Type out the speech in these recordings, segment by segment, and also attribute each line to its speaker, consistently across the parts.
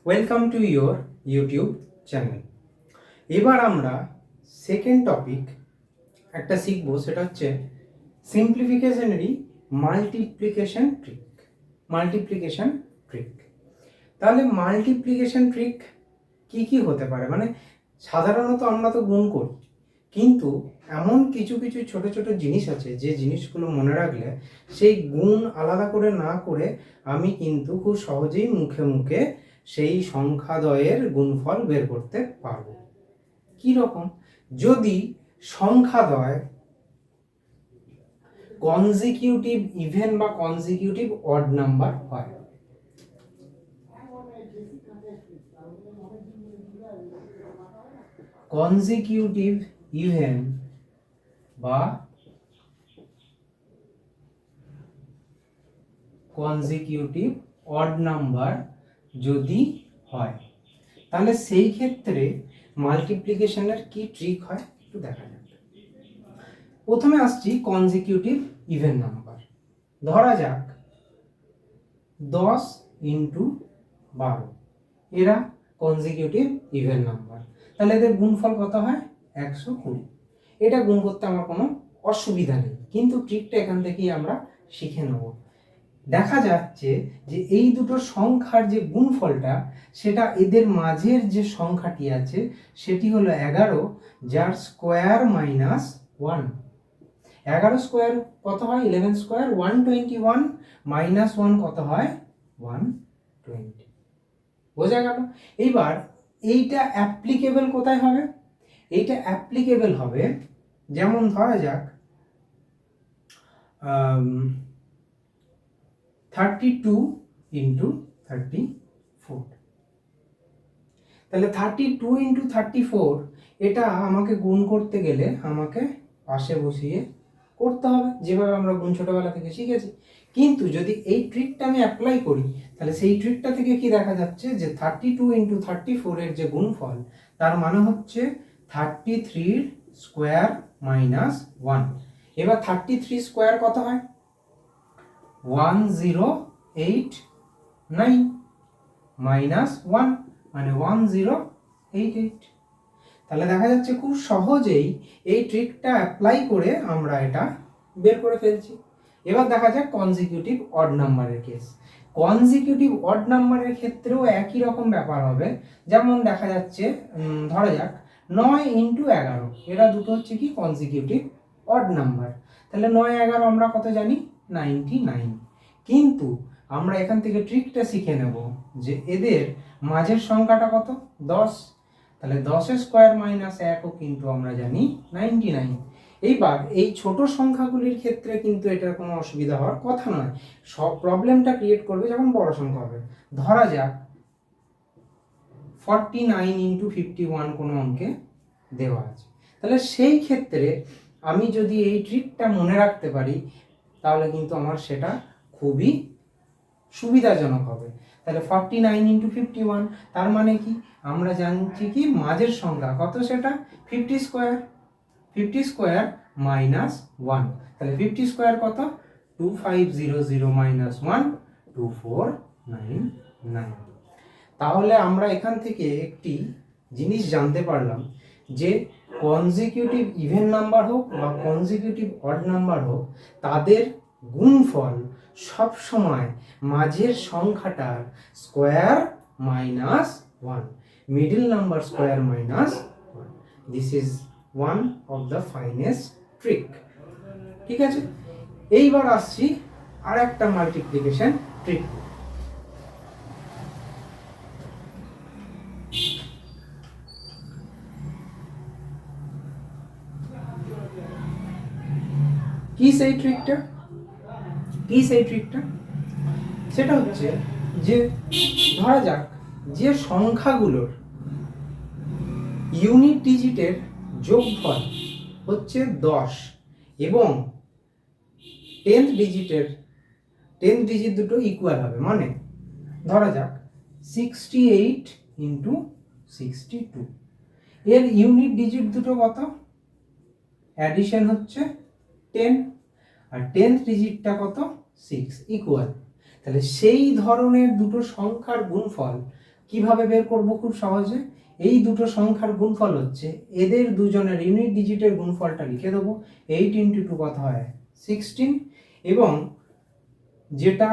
Speaker 1: Welcome to your YouTube channel. এবার আমরা second topic একটা শিখবো, সেটা হচ্ছে সিম্পলিফিকেশনেরই মাল্টিপ্লিকেশন ট্রিক। মাল্টিপ্লিকেশন ট্রিক, তাহলে মাল্টিপ্লিকেশন ট্রিক কি কি হতে পারে? মানে সাধারণত আমরা তো গুণ করি, কিন্তু এমন কিছু কিছু ছোট ছোট জিনিস আছে যে জিনিসগুলো মনে রাখলে সেই গুণ আলাদা করে না করে আমি কিন্তু খুব সহজেই মুখে মুখে সেই সংখ্যাদ্বয়ের গুণফল বের করতে পারবো। কি রকম? যদি সংখ্যাদ্বয় কনজিকিউটিভ ইভেন বা কনজিকিউটিভ অড নাম্বার হয়, কনজিকিউটিভ ইভেন বা কনজিকিউটিভ অড নাম্বার যদি হয়, তাহলে সেই ক্ষেত্রে মাল্টিপ্লিকেশনের কি ট্রিক হয় একটু দেখা যাক। প্রথমে আসছি কনজিকিউটিভ ইভেন নাম্বার। ধরা যাক 10 ইন্টু 12 এরা কনজিকিউটিভ ইভেন নাম্বার, তাহলে এদের গুণফল কত হয়? 120। এটা গুণ করতে আমার কোনো অসুবিধা নেই, কিন্তু ট্রিকটা এখান থেকেই আমরা শিখে নেব। দেখা যাচ্ছে যে এই দুটো সংখ্যার যে গুণফলটা, সেটা এদের মাঝের যে সংখ্যাটি আছে সেটি হলো 11, যার স্কোয়ার মাইনাস 1। 11 স্কোয়ার কত হয়? 11 স্কোয়ার 121, মাইনাস 1 কত হয়? 120। বোঝা গেল? এইবার এইটা অ্যাপ্লিকেবল কোথায় হবে? এইটা অ্যাপ্লিকেবল হবে, যেমন ধরা যাক 32 ইন্টু 34। তাহলে 32 ইন্টু 34 এটা আমাকে গুণ করতে গেলে আমাকে পাশে বসিয়ে করতে হবে, যেভাবে আমরা গুণ ছোটবেলা থেকে শিখেছি। কিন্তু যদি এই ট্রিকটা আমি অ্যাপ্লাই করি, তাহলে সেই ট্রিকটা থেকে কি দেখা যাচ্ছে যে 32 ইন্টু 34 এর যে গুণফল, তার মানে হচ্ছে 33 স্কোয়ার মাইনাস 1। এবার 33 স্কোয়ার কত হয়? 1089 মাইনাস 1 মানে 1088। তাহলে দেখা যাচ্ছে খুব সহজেই এই ট্রিকটা অ্যাপ্লাই করে আমরা এটা বের করে ফেলছি। এবার দেখা যাক কনজিকিউটিভ অড নাম্বারের কেস। কনজিকিউটিভ অড নাম্বারের ক্ষেত্রেও একই রকম ব্যাপার হবে। যেমন দেখা যাচ্ছে ধরা যাক 9 ইন্টু 11, এরা দুটো হচ্ছে কি কনজিকিউটিভ অড নাম্বার। তাহলে 9 11 আমরা কত জানি? 99। কিন্তু আমরা এখান থেকে ট্রিকটা শিখে নেব যে এদের মাঝের সংখ্যাটা কত? 10। তাহলে 10 স্কোয়ার মাইনাস 1ও কিন্তু আমরা জানি 99। এইবার এই ছোট সংখ্যাগুলির ক্ষেত্রে কিন্তু এটার কোনো অসুবিধা হওয়ার কথা নয়। সব প্রবলেমটা ক্রিয়েট করবে যখন বড় সংখ্যা হবে। ধরা যাক 49 ইন্টু 51 কোনো অঙ্কে দেওয়া আছে, তাহলে সেই ক্ষেত্রে আমি যদি এই ট্রিকটা মনে রাখতে পারি, তাহলে কিন্তু আমার সেটা খুবই সুবিধাজনক হবে। তাহলে 49 ইন্টু 51, তার মানে কি আমরা জানছি কি মাঝের সংখ্যা কত? সেটা 50 স্কোয়ার। 50 স্কোয়ার মাইনাস 1, তাহলে 50 স্কোয়ার কত? 2500 মাইনাস 1 2499। তাহলে আমরা এখান থেকে একটি জিনিস জানতে পারলাম যে কনজিকিউটিভ ইভেন নাম্বার হোক বা কনজিকিউটিভ অড নাম্বার হোক, তাদের গুণফল সব সময় মাঝের সংখ্যাটার square minus 1, middle number square minus 1। This is one of the finest trick. ঠিক আছে, এইবার আসছি আর একটা মাল্টিপ্লিকেশন ট্রিক। কি সেই ট্রিকটা? সেটা হচ্ছে যে ধরা যাক যে সংখ্যাগুলোর ইউনিট ডিজিটের যোগফল হচ্ছে 10 এবং 10th ডিজিট দুটো ইকুয়াল হবে। মানে ধরা যাক 68 ইন্টু 62, এর ইউনিট ডিজিট দুটো কত? অ্যাডিশন হচ্ছে 10, আর 10th ডিজিটটা কত? 6, ইকুয়াল। তাহলে সেই ধরনের দুটো সংখ্যার গুণফল কিভাবে বের করব? খুব সহজে, এই দুটো সংখ্যার গুণফল হচ্ছে এদের দুজনের ইউনিট ডিজিটের গুণফলটা লিখে দেবো। 8 ইন্টু 2 কত হয়? 16, এবং যেটা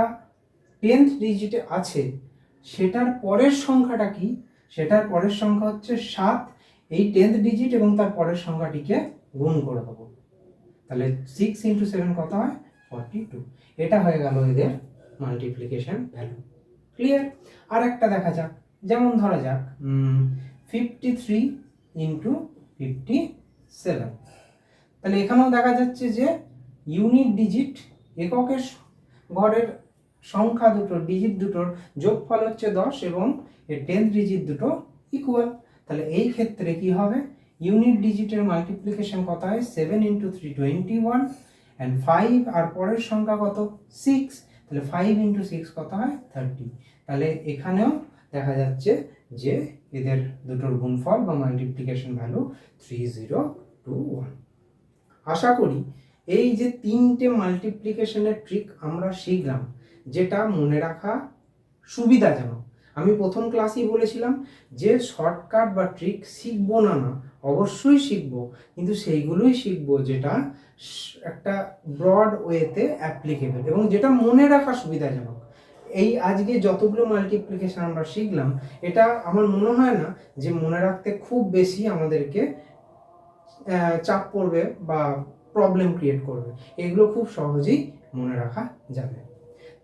Speaker 1: 10th ডিজিটে আছে সেটার পরের সংখ্যাটা কি? সেটার পরের সংখ্যা হচ্ছে 7, এই 10th ডিজিট এবং তার পরের সংখ্যাটিকে গুণ করে দেবো। তাহলে 6 ইন্টু 7 কত হয়? 42। এটা হয়ে গেল এদের মাল্টিপ্লিকেশন ভ্যালু। ক্লিয়ার? আর একটা দেখা যাক, যেমন ধরা যাক 53 ইন্টু 57। তাহলে এখানেও দেখা যাচ্ছে যে ইউনিট ডিজিট, এককের ঘরের সংখ্যা দুটো, ডিজিট দুটোর যোগফল হচ্ছে 10 এবং এর 10th ডিজিট দুটো ইকুয়াল। তাহলে এই ক্ষেত্রে কি হবে? ইউনিট ডিজিটের মাল্টিপ্লিকেশন কত হয়? 7 ইন্টু 3 21, অ্যান্ড 5 আর পরের সংখ্যা কত? 6। তাহলে 5 ইন্টু 6 কত হয়? 30। তাহলে এখানেও দেখা যাচ্ছে যে এদের দুটোর গুণফল বা মাল্টিপ্লিকেশন ভ্যালু 3021। আশা করি এই যে তিনটে মাল্টিপ্লিকেশনের ট্রিক আমরা শিখলাম, যেটা মনে রাখা সুবিধাজনক। আমি প্রথম ক্লাসেই বলেছিলাম যে শর্টকাট বা ট্রিক শিখবো না, অবশ্যই শিখবো, কিন্তু সেইগুলোই শিখবো যেটা একটা ব্রড ওয়েতে অ্যাপ্লিকেবল এবং যেটা মনে রাখা সুবিধাজনক। এই আজকে যতগুলো মাল্টিপ্লিকেশন আমরা শিখলাম, এটা আমার মনে হয় না যে মনে রাখতে খুব বেশি আমাদেরকে চাপ পড়বে বা প্রবলেম ক্রিয়েট করবে। এগুলো খুব সহজেই মনে রাখা যাবে।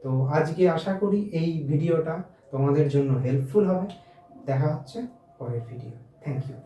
Speaker 1: তো আজকে আশা করি এই ভিডিওটা তোমাদের জন্য হেল্পফুল হবে। দেখা হচ্ছে পরের ভিডিও। Thank you.